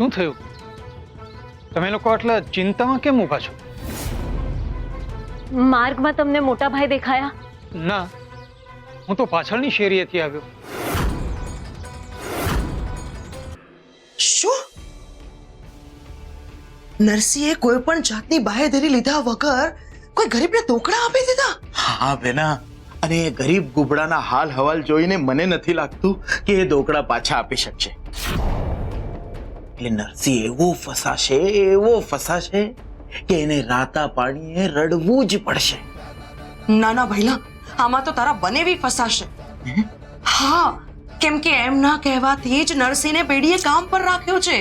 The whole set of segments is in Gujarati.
શું થયું? તમે લોકો આટલા ચિંતામાં કેમ ઊભા છો? માર્ગમાં તમને મોટા ભાઈ દેખાયા? ના, હું તો પાછળની શેરીએથી આવ્યો. શું? નરસિંહે કોઈ પણ જાતની બાહેધરી લીધા વગર કોઈ ગરીબને ધોકડા આપી દીધા? હા બેના, અને એ ગરીબ ગુબડાના હાલ હવાલ જોઈને મને નથી લાગતું કે એ ધોકડા પાછા આપી શકશે. એટલે નરસિંહ એવો ફસાશે કે એને રાતા પાણીએ રડવું જ પડશે. ના ના ભૈલા, આમાં તો તારા બનેવી ફસાશે. હા, કેમ કે એમના કહેવાથી જ નરસિંહને પેઢીએ કામ પર રાખ્યો છે.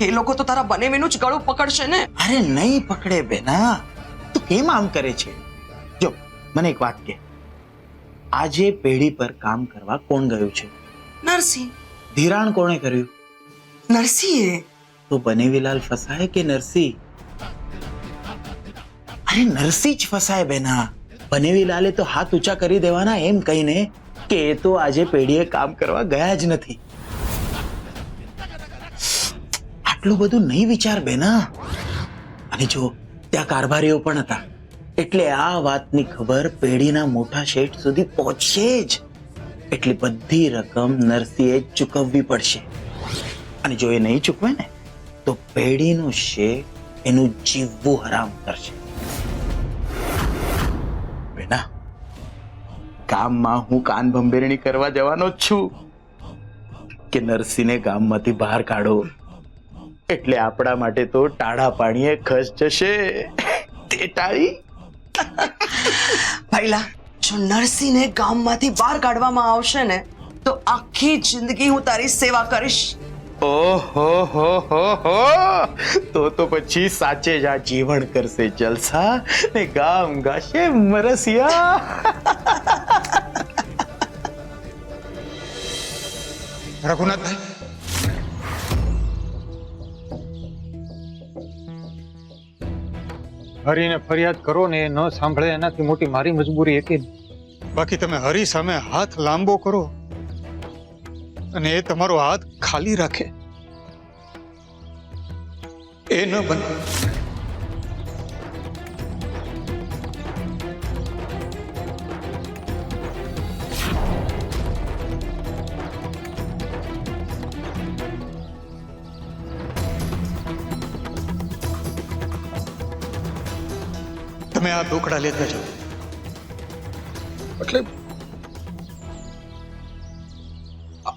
એ લોકો તો તારા બનેવીનું જ ગળું પકડશે ને. અરે નહીં પકડે બેના, તું કેમ આમ કરે છે? જો મને એક વાત કે, આજે પેઢી પર કામ કરવા કોણ ગયું છે? નરસિંહ. ધિરાણ કોણે કર્યું? નરસિંહે. તો બનેવીલાલ ફસાય કે નરસિંહ? અરે નરસિંહ જ ફસાય બેના. બનેવીલાલે તો હાથ ઊંચા કરી દેવાના એમ કહીને કે એ તો આજે પેઢીએ કામ કરવા ગયા જ નથી. આટલું બધું નહીં વિચાર બેના. અને જો ત્યાં કારભારીઓ પણ હતા, એટલે આ વાતની ખબર પેઢીના મોટા શેઠ સુધી પહોંચશે જ. એટલે બધી રકમ નરસિંહે ચૂકવવી પડશે. અને જો એ નહીં ચૂકવે ને તો પેઢીનો શેઠ એનું જીવવું હરામ કરશે. બેના, ગામમાં હું કાન ભંભેરણી કરવા જવાનો જ છું કે નરસિંહને ગામમાંથી બહાર કાઢો. એટલે આપણા માટે તો ટાઢા પાણીએ ખસ જશે. તે ટાળી. ભૈલા, જો નરસિંહને ગામમાંથી બહાર કાઢવામાં આવશે ને તો આખી જિંદગી હું તારી સેવા કરીશ. ઓહો હો હો હો, તો પછી સાચે જ આ જીવન કરશે જલસા ને ગામ ગાશે મરસિયા. રઘુનાથભાઈ, હરીને ફરિયાદ કરો ને એ ન સાંભળે એનાથી મોટી મારી મજબૂરી એક જ. બાકી તમે હરી સામે હાથ લાંબો કરો અને એ તમારો હાથ ખાલી રાખે, એ ન બને. તમે આ ઢોકળા લેતા જાઓ. એટલે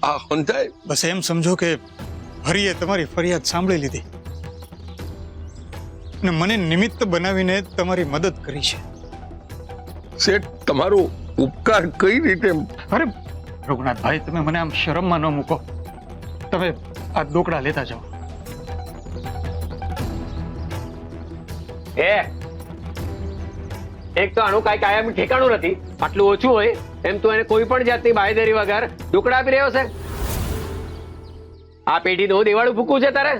આ સમજાય? બસ એમ સમજો કે હરીએ તમારી ફરિયાદ સાંભળી લીધી અને મને નિમિત્ત બનાવીને તમારી મદદ કરી છે. શેઠ, તમારો ઉપકાર કઈ રીતે? અરે રઘુનાથભાઈ, તમે મને આમ શરમમાં ન મૂકો. તમે આ ઢોકળા લેતા જાઓ. એક તો આનું કાંઈ કાયમ ઠેકાણું નથી. આટલું ઓછું હોય એમ તું એને કોઈ પણ જાતની બાંયધરી વગર ઢોકળા આપી રહ્યો છે. આ પેઢીનું દેવાળું ફૂકવું છે તારે?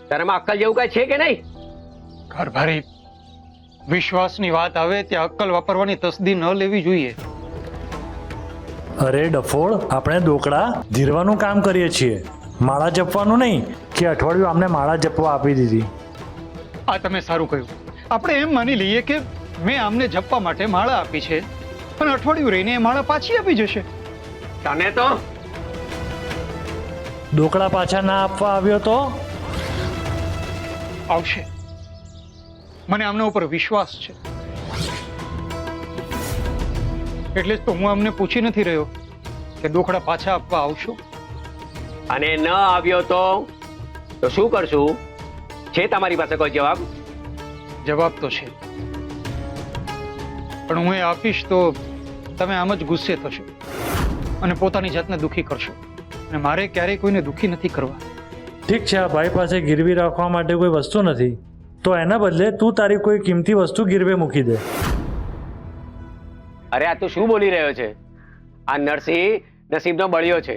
તારામાં અક્કલ જેવું કાંઈ છે કે નહીં? કારભારી, વિશ્વાસની વાત આવે ત્યાં અક્કલ વાપરવાની તસદી ન લેવી જોઈએ. અરે ડફોળ, આપણે ઢોકળા ધીરવાનું કામ કરીએ છીએ, માળા જપવાનું નહીં કે અઠવાડિયું આમને માળા જપવા આપી દીધી. આ તમે સારું કહ્યું. આપણે એમ માની લઈએ કે મેં આમને જપવા માટે માળા આપી છે, પણ અઠવાડિયું રહીને એ માળા પાછી આપી જશે. તને તો ઢોકળા પાછા ના આપવા આવ્યો તો આવશે. મને આમના ઉપર વિશ્વાસ છે, એટલે જ તો હું આમને પૂછી નથી રહ્યો કે ઢોકળા પાછા આપવા આવશો. અને ન આવ્યો તો શું કરશું? છે તમારી પાસે કોઈ જવાબ? જવાબ તો છે, પણ હું એ આપીશ તો તમે આમ જ ગુસ્સે થશો અને પોતાની જાતને દુઃખી કરશો, અને મારે ક્યારેય કોઈને દુઃખી નથી કરવા. ઠીક છે, આ ભાઈ પાસે ગીરવી રાખવા માટે કોઈ વસ્તુ નથી, તો એના બદલે તું તારી કોઈ કિંમતી વસ્તુ ગીરવે મૂકી દે. અરે આ તું શું બોલી રહ્યો છે? આ નરસિંહ નસીબનો બળિયો છે,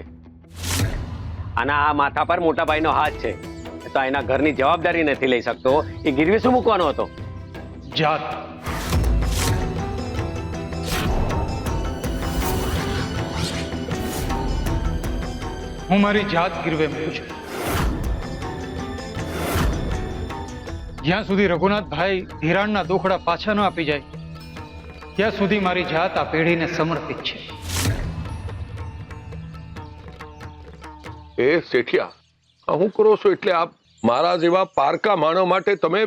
અને આ માથા પર મોટા ભાઈનો હાથ છે, તો એના ઘરની જવાબદારી નથી લઈ શકતો. એ ગીરવી શું મૂકવાનો હતો? જાત. હું મારી જાત ગીરવે મૂકું છું. જ્યાં સુધી રઘુનાથભાઈ ધિરાણના દોખડા પાછા ન આપી જાય ત્યાં સુધી મારી જાત આ પેઢીને સમર્પિત છે. એ શેઠિયા, હું કરો છો એટલે આપ મારા જેવા પારકા માણસ માટે તમે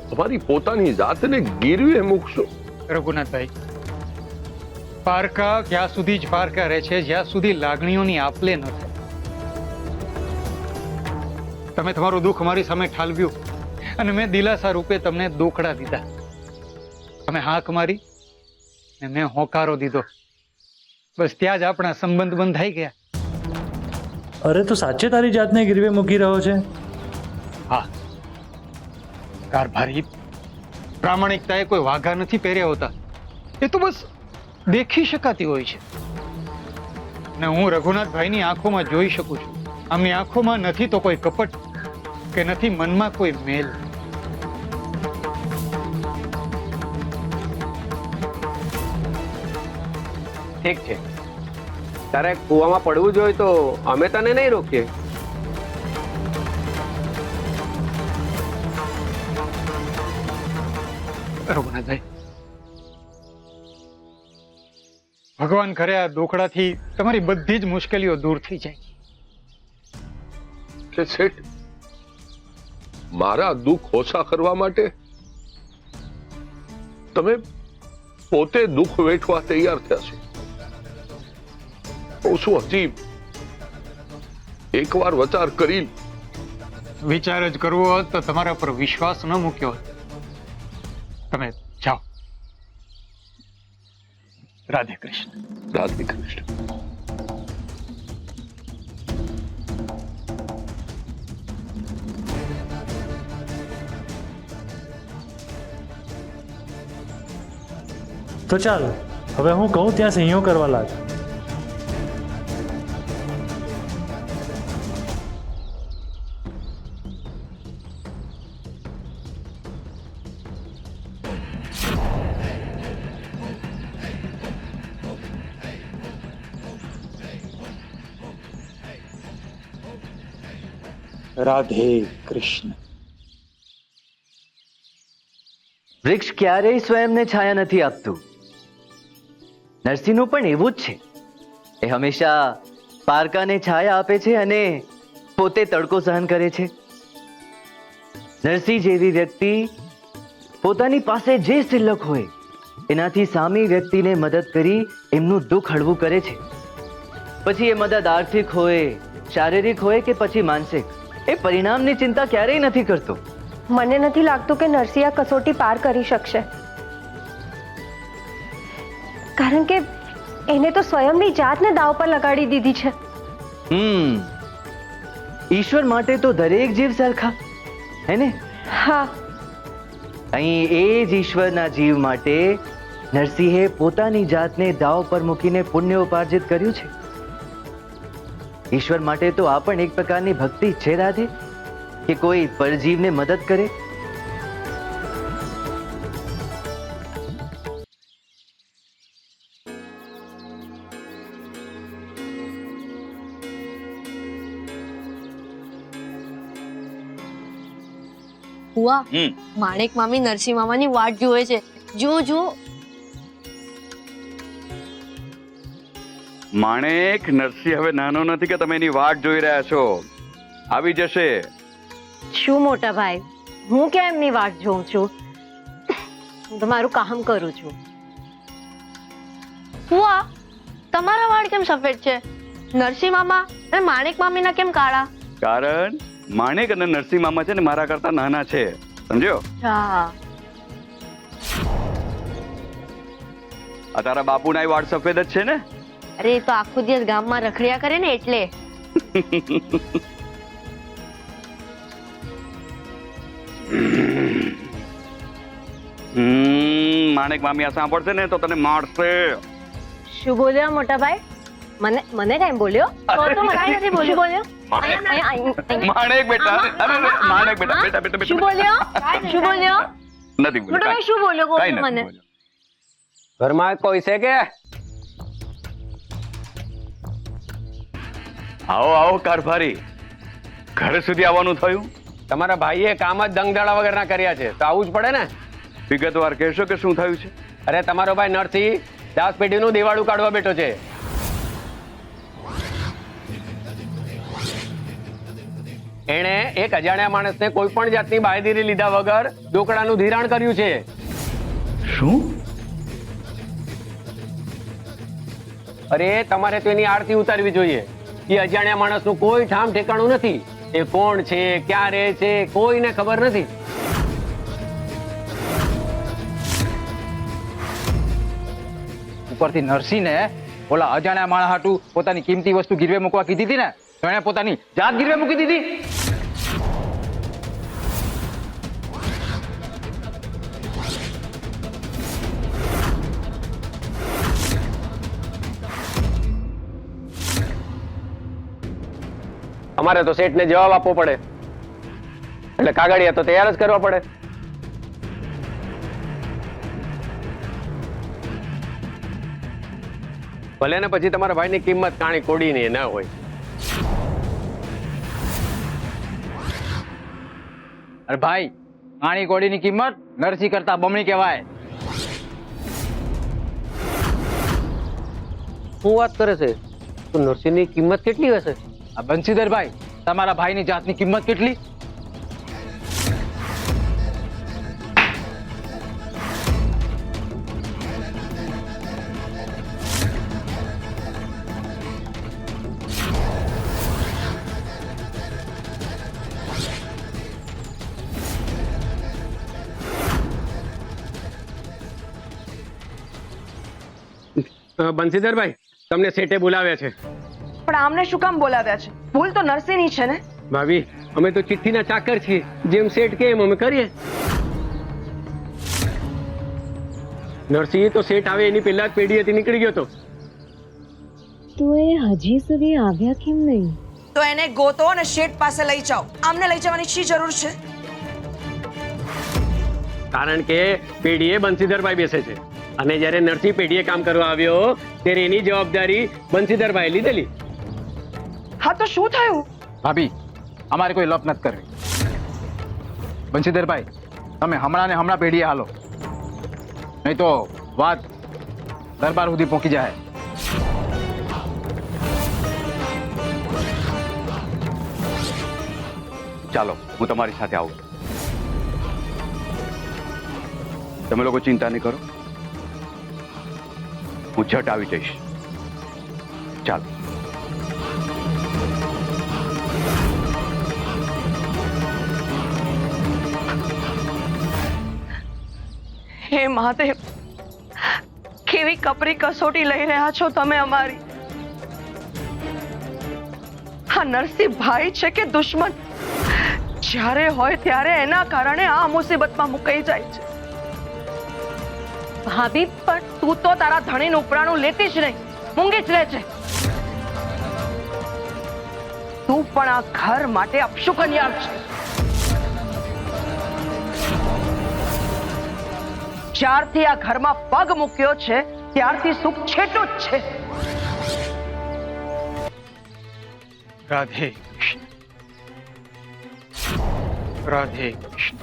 તમારી પોતાની જાતને ગીરવે મૂકશો? રઘુનાથભાઈ, પારકા ત્યાં સુધી જ પારકા રહે છે જ્યાં સુધી લાગણીઓની આપલે ન થાય. તમે તમારું દુઃખ મારી સામે ઠાલવ્યું અને મેં દિલાસા રૂપે તમને દોખડા દીધા. તમે હાક મારી અને મેં હોકારો દીધો. બસ ત્યાં જ આપણા સંબંધ બંધાઈ ગયા. અરે તું સાચે તારી જાતને ગીરવે મૂકી રહ્યો છે? હા, કારભારી, પ્રામાણિકતાએ કોઈ વાઘા નથી પહેર્યા હોતા. એ તો બસ દેખી શકાતી હોય છે. ને હું રઘુનાથભાઈની આંખોમાં જોઈ શકું છું. આમની આંખોમાં નથી તો કોઈ કપટ કે નથી મનમાં કોઈ મેલ. ઠીક છે, તારે કૂવામાં પડવું જોઈએ તો અમે તને નહીં રોકીએ. રઘુનાથભાઈ, ભગવાન કરે આ દોખડાથી તમારી બધી જ મુશ્કેલીઓ દૂર થઈ જાય. એટલે શેઠ, મારા દુઃખ ઓછા કરવા માટે તમે પોતે દુઃખ વેઠવા તૈયાર થયા છો. હું શું હજી એકવાર વિચાર કરી? વિચાર જ કરવો હોત તો તમારા પર વિશ્વાસ ન મૂક્યો હોત. તમે જાઓ. રાધે કૃષ્ણ. રાધે કૃષ્ણ. તો ચાલ, હવે હું કહું ત્યાં સહીઓ કરવા લાગ. રાધે કૃષ્ણ. વૃક્ષ ક્યારેય સ્વયંને છાયા નથી આપતું. નરસિંહનું પણ એવું જ છે. એ હંમેશા પારકાને છાયા આપે છે અને પોતે તડકો સહન કરે છે. નરસિંહ જેવી વ્યક્તિ પોતાની પાસે જે સિલક હોય એનાથી સામી વ્યક્તિને મદદ કરી એમનું દુઃખ હળવું કરે છે. પછી એ મદદ આર્થિક હોય, શારીરિક હોય કે પછી માનસિક, એ પરિણામની ચિંતા ક્યારેય નથી કરતો. મને નથી લાગતું કે નરસિંહ આ કસોટી પાર કરી શકશે, કારણ કે એને તો સ્વયંની જાતને દાવ પર લગાડી દીધી છે. ઈશ્વર માટે તો દરેક જીવ સરખા, હે ને? હા, અહીં એ જ ઈશ્વરના જીવ માટે નરસિંહે પોતાની જાતને દાવ પર મૂકીને પુણ્ય ઉપાર્જિત કર્યું છે. ઈશ્વર માટે તો આ પણ એક પ્રકારની ભક્તિ છે રાધે, કે કોઈ પરજીવને મદદ કરે. હુઆ, માણેક મામી નરસિંહ મામાની વાટ જોવે છે. જો જો. માણેક, નરસિંહ હવે નાનો નથી કે તમે એની વાટ જોઈ રહ્યા છો. આવી જશે. શું મોટા ભાઈ, હું કેમ એમની વાટ જોઉં છું? હું તો મારું કામ કરું છું. હુઆ, તમારા વાળ કેમ સફેદ છે? નરસિંહ મામા અને માણેક મામીના કેમ કાળા? કારણ માણેક અને નરસિંહ મામા છે ને મારા કરતા નાના છે, સમજ્યો? હા. આ તારા બાપુના વાળ સફેદ જ છે ને? અરે એ તો આખો દિવસ ગામમાં રખડ્યા કરે ને એટલે. માણેક મામી આ સાંભળશે ને તો તને મારશે. શું બોલ્યો મોટા ભાઈ? મને કઈ બોલ્યો? તો મને કાંઈ નથી બોલ્યો. શું બોલ્યો? માણેક બેટા, અરે માણેક બેટા, બેટા બેટા શું બોલ્યો? શું બોલ્યો? નથી મોટા ભાઈ શું બોલ્યો? કહો તો મને. ઘરમાં કોઈ છે કે? આવો આવો કારભારી, ઘર સુધી આવવાનું થયું? તમારા ભાઈએ કામ જ દંગદાડા વગરના કર્યા છે તો આવું જ પડે ને. વિગતવાર કહેશો કે શું થયું છે? અરે તમારો ભાઈ નરસિંહ દાસ પેઢીનું દેવાળું કાઢવા બેઠો છે. એણે એક અજાણ્યા માણસને કોઈ પણ જાતની બાંયધરી લીધા વગર દોકડાનું ધિરાણ કર્યું છે. શું? અરે તમારે તો એની આરતી ઉતારવી જોઈએ. એ અજાણ્યા માણસનું કોઈ ઠામ ઠેકાણું નથી. એ કોણ છે, ક્યાં રહે છે, કોઈને ખબર નથી. ઉપરથી નરસિંહને ઓલા અજાણ્યા માણસ હાટુ પોતાની કિંમતી વસ્તુ ગીરવે મૂકવા કીધી હતી ને, તો એણે પોતાની જાત ગીરવે મૂકી દીધી. અમારે તો શેઠને જવાબ આપવો પડે એટલે કાગળિયા તો તૈયાર જ કરવા પડે. ભલે ને પછી તમારા ભાઈની કિંમત કાણી કોડીની ન હોય. અરે ભાઈ, આણી કોડીની કિંમત નરસિંહ કરતા બમણી કહેવાય. શું વાત કરે છે? તો નરસિંહની કિંમત કેટલી હશે? આ બંસીધરભાઈ, તમારા ભાઈની જાતની કિંમત કેટલી? બંસીધરભાઈ, તમને શેઠે બોલાવ્યા છે. પણ આમને શું કામ બોલાવ્યા છે? ભૂલ તો નરસિંહની છે ને. ભાભી, અમે તો ચિઠ્ઠીના ચાકર છીએ. જેમ શેઠ કે એમ અમે કરીએ. નરસિંહ તો શેઠ આવે એની પહેલા જ પેઢીએથી નીકળી ગયો હતો. તો એ હજી સુધી આવ્યા કેમ નહીં? તો એને ગોતો અને શેઠ પાસે લઈ જાઓ. આમને લઈ જવાની શી જરૂર છે? કારણ કે પેઢીએ બંસીધરભાઈ બેસે છે અને જ્યારે નરસિંહ પેઢીએ કામ કરવા આવ્યો ત્યારે એની જવાબદારી બંસીધરભાઈ લીધેલી. હા તો શું થયું? ભાભી, અમારે કોઈ લપ નથી કરવી. બંસીધરભાઈ, તમે હમણાં ને હમણાં પેઢીએ હાલો, નહીં તો વાત દરબાર સુધી પહોંચી જાય. ચાલો, હું તમારી સાથે આવું. તમે લોકો ચિંતા નહીં કરો, હું ઝટ આવી જઈશ. ચાલો. હે મહાદેવ, કેવી કપરી કસોટી લઈ રહ્યા છો તમે અમારી. આ નરસિંહ ભાઈ છે કે દુશ્મન? જ્યારે હોય ત્યારે એના કારણે આ મુસીબતમાં મુકાઈ જાય છે. ભાભી, પણ તું તો તારા ધણીનું ઉપરાણું લેતી જ નહીં, મૂંગી જ રહે છે. તું પણ આ ઘર માટે અપશુકન્યા છે. જ્યારથી આ ઘરમાં પગ મૂક્યો છે ત્યારથી સુખ છેટું જ છે. રાધે કૃષ્ણ, રાધે કૃષ્ણ,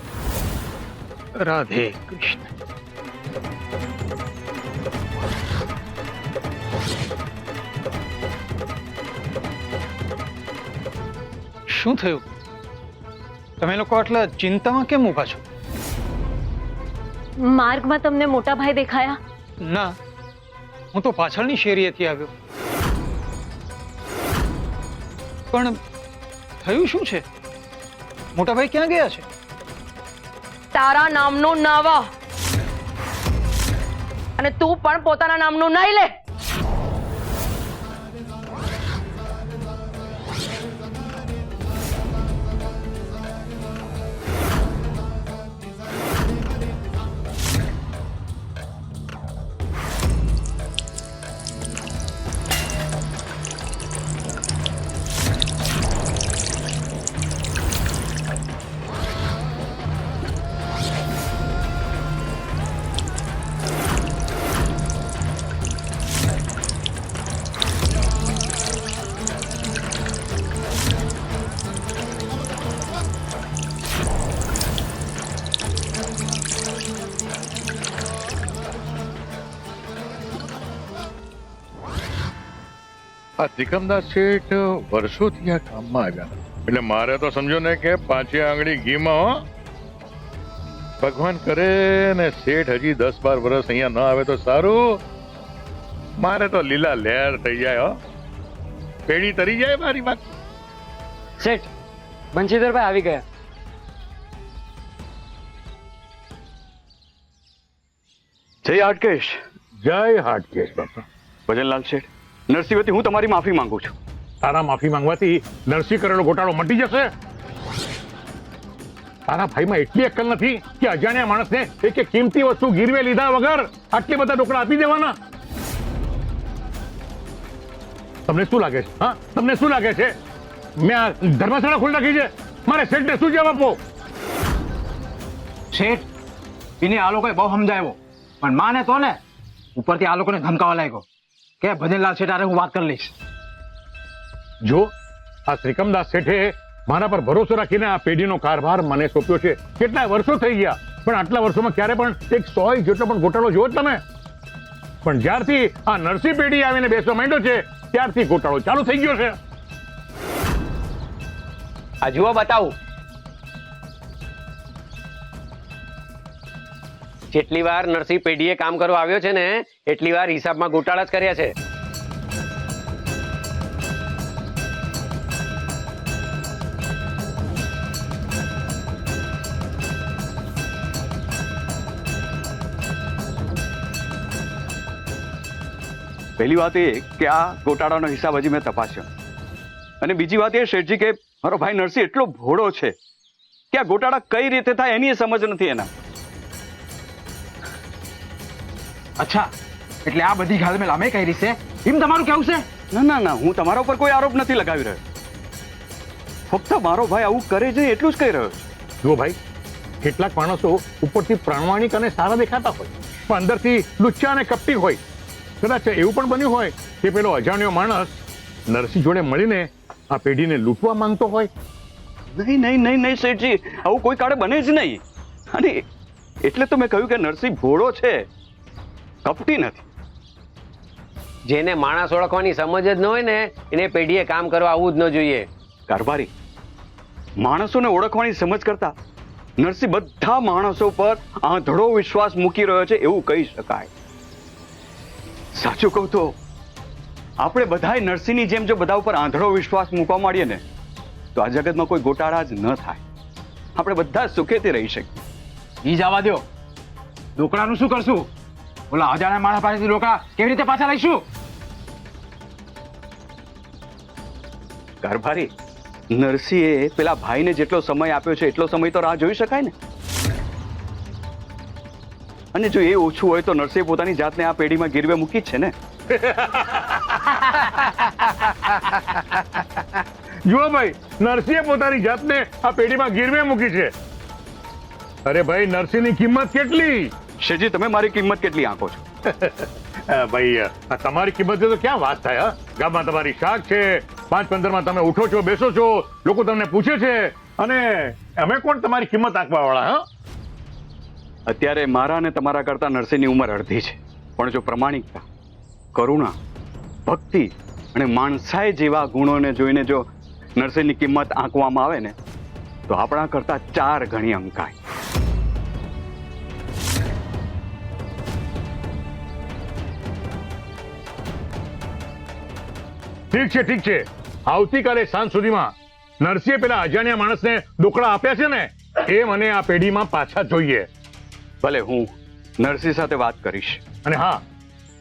રાધે કૃષ્ણ. શું થયું? તમે લોકો આટલા ચિંતામાં કેમ ઊભા છો? માર્ગમાં તમને મોટા ભાઈ દેખાયા? ના, હું તો પાછળની શેરીએથી આવ્યો. પણ થયું શું છે? મોટા ભાઈ ક્યાં ગયા છે? તારા નામનું નાવા અને તું પણ પોતાના નામનું નહીં લે. આ ત્રિકમદાસ શેઠ વર્ષોથી આ કામમાં આવ્યા નથી. એટલે મારે તો સમજો ને કે પાંચે આંગળી ઘીમાં હો. ભગવાન કરે ને શેઠ હજી 10-12 વર્ષ અહીંયા ન આવે તો સારું. મારે તો લીલા લહેર થઈ જાય હો. પેઢી તરી જાય મારી વાત. શેઠ બંશીધરભાઈ આવી ગયા. જય હાટકેશ. જય હાટકેશ બાપા. ભજનલાલ શેઠ, નરસિંહ વતી હું તમારી માફી માંગુ છું. તારા માફી માંગવાથી નરસિંહ કરેલો ગોટાળો મટી જશે. તારા ભાઈમાં એટલી અક્કલ નથી કે અજાણ્યા માણસને એક કિંમતી વસ્તુ ગીરવે લીધા વગર આટલી બધા ઢોકળા આપી દેવાના. તમને શું લાગે છે? હા, તમને શું લાગે છે મેં આ ધર્મશાળા ખોલી નાખી છે? મારે શેઠને શું જવાબ આપવો? શેઠ એને આ લોકોએ બહુ સમજાવ્યો, પણ માને તો ને ઉપરથી આ લોકોને ધમકાવા લાગ્યો કે ભજનલાલ શેઠ હારે હું વાત કરી લઈશ. જો આ ત્રિકમદાસ શેઠે મારા પર ભરોસો રાખીને આ પેઢીનો કારભાર મને સોંપ્યો છે. કેટલા વર્ષો થઈ ગયા, પણ આટલા વર્ષોમાં ક્યારે પણ એક 100 જેટલો પણ ગોટાળો જોયો જ તમે? પણ જ્યારથી આ નરસિંહ પેઢી આવીને બેસવા માંડ્યો છે ત્યારથી ગોટાળો ચાલુ થઈ ગયો છે. આ જુઓ બતાવું. જેટલી વાર નરસિંહ પેઢીએ કામ કરવા આવ્યો છે ને એટલી વાર હિસાબમાં ગોટાળા જ કર્યા છે. પહેલી વાત એ કે આ ગોટાળાનો હિસાબ હજી મેં તપાસ્યો, અને બીજી વાત એ શેઠજી કે મારો ભાઈ નરસિંહ એટલો ભોળો છે કે આ ગોટાળા કઈ રીતે થાય એની સમજ નથી એના. અચ્છા, એટલે આ બધી ઘાલમેલ અમે કરી છે એમ તમારું કેવું છે? ના ના ના, હું તમારા ઉપર કોઈ આરોપ નથી લગાવી રહ્યો. ફક્ત મારો ભાઈ આવું કરે છે એટલું જ કહી રહ્યો છું. જુઓ ભાઈ, કેટલાક માણસો ઉપરથી પ્રામાણિક અને સારા દેખાતા હોય પણ અંદરથી લુચ્ચા અને કપટી હોય. કદાચ એવું પણ બન્યું હોય કે પેલો અજાણ્યો માણસ નરસિંહ જોડે મળીને આ પેઢીને લૂંટવા માંગતો હોય. નહીં નહીં નહીં નહીં શેઠજી, આવું કોઈ કાળે બને જ નહીં. અને એટલે તો મેં કહ્યું કે નરસિંહ ભોળો છે, કપટી નથી. જેને માણસ ઓળખવાની સમજ જ ન હોય ને એને પેઢીએ કામ કરવા આવવું જ ન જોઈએ. કારભારી, માણસોને ઓળખવાની સમજ કરતા નરસિંહ બધા માણસો પર આંધળો વિશ્વાસ મૂકી રહ્યો છે એવું કહી શકાય. સાચું કહું તો આપણે બધાય નરસિંહની જેમ જો બધા ઉપર આંધળો વિશ્વાસ મૂકવા માંડીએ ને તો આ જગતમાં કોઈ ગોટાળા જ ન થાય. આપણે બધા સુખેથી રહી શકીએ. ઈ જવા દો, ઢોકળાનું શું કરશું? ઓલા અજાણ્યા માણસ પાસેથી ઢોકળા કેવી રીતે પાછા લઈશું? કારભારી, નરસિંહે પેલા ભાઈને જેટલો સમય આપ્યો છે એટલો સમય તો રાહ જોઈ શકાય ને. અને જો એ ઓછું હોય તો નરસિંહ પોતાની જાતને આ પેઢીમાં ગીરવે મૂકી જ છે ને. જુઓ ભાઈ, નરસિંહે પોતાની જાતને આ પેઢીમાં ગીરવે મૂકી છે. અરે ભાઈ, નરસિંહની કિંમત કેટલી? શેઠજી, તમે મારી કિંમત કેટલી આંકો છો? ભાઈ, આ તમારી કિંમત તો ક્યાં વાત થાય? ગામમાં તમારી શાક છે, 5-15માં તમે ઉઠો છો, બેસો છો, લોકો તમને પૂછે છે, અને અમે કોણ તમારી કિંમત આંકવા વાળા? હા, અત્યારે મારા અને તમારા કરતા નરસિંહની ઉંમર અડધી છે, પણ જો પ્રમાણિકતા, કરુણા, ભક્તિ અને માણસાઈ જેવા ગુણોને જોઈને જો નરસિંહની કિંમત આંકવામાં આવે ને તો આપણા કરતા 4 ગણી અંકાય. ઠીક છે, ઠીક છે. આવતીકાલે સાંજ સુધીમાં નરસિંહે પેલા અજાણ્યા માણસને ઢોકળા આપ્યા છે ને એ મને આ પેઢીમાં પાછા જોઈએ. ભલે, હું નરસિંહ સાથે વાત કરીશ. અને હા,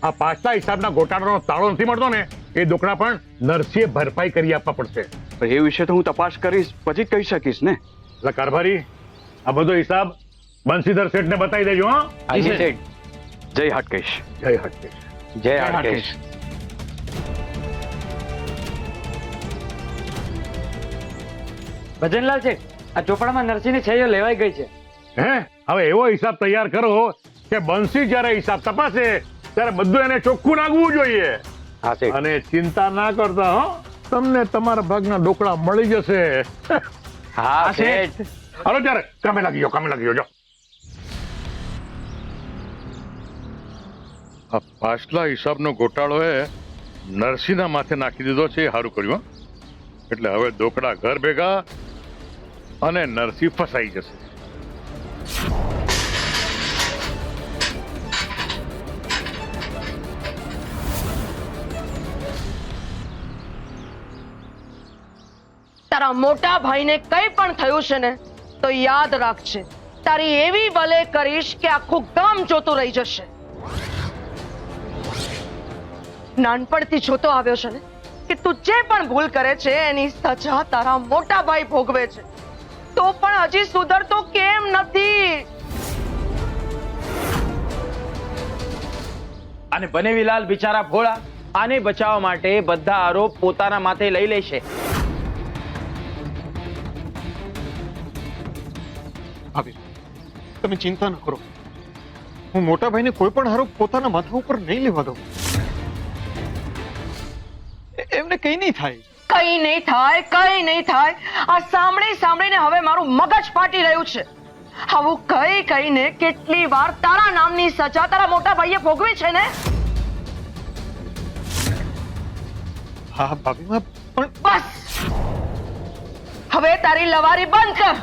આ પાછલા હિસાબના ગોટાળાનો તાળો નથી મળતો ને એ ઢોકળા પણ નરસિંહે ભરપાઈ કરી આપવા પડશે. એ વિશે તો હું તપાસ કરીશ, પછી જ કહી શકીશ ને. એટલે કારભારી, આ બધો હિસાબ બંશીધર શેઠને બતાવી દેજો. હા, જય હાટકેશ. જય હાટકેશ. જય હાટકેશ. ભજનલાલ છે, આ ચોપડામાં નરસિંહની છૈયો લેવાઈ ગઈ છે. હે, હવે એવો હિસાબ તૈયાર કરો કે બંશી જ્યારે હિસાબ તપાસે ત્યારે બધું એને ચોખ્ખું લાગવું જોઈએ. અને ચિંતા ના કરતા હો, તમને તમારા ભાગના ઢોકળા મળી જશે. હા શેઠ. હાલો ત્યારે કામે લાગી જાઓ, કામે લાગી જાઓ. આ પાછલા હિસાબનો ગોટાળો એ નરસિંહના માથે નાખી દીધો છે એ સારું કર્યું હો. એટલે હવે દોકડા ઘર ભેગા અને નરસિંહ ફસાઈ જશે. તારા મોટા ભાઈને કંઈ પણ થયું છે ને તો યાદ રાખજે, તારી એવી ભલે કરીશ કે આખું ગામ જોતું રહી જશે. નાનપણથી જોતો આવ્યો છે ને કે તું જે પણ ભૂલ કરે છે એની સજા તારા મોટા ભાઈ ભોગવે છે, તો પણ હજી સુધરતો કેમ નથી? અને બનેવીલાલ બિચારા ભોળા આને બચાવવા માટે બધા આરોપ પોતાના માથે લઈ લેશે. ભાભી તમે ચિંતા ન કરો, હું મોટા ભાઈને કોઈ પણ આરોપ પોતાના માથા ઉપર નહીં લેવા દઉં. એમને કઈ નહીં થાય. કઈ નહીં થાય, કઈ નહીં થાય. આ સાંભળીને હવે મારું મગજ ફાટી રહ્યું છે. આવું કહીને કેટલી વાર તારા નામની સજા તારા મોટા ભાઈએ ભોગવી છે ને. હા ભાભી પણ બસ હવે તારી લવારી બંધ કર.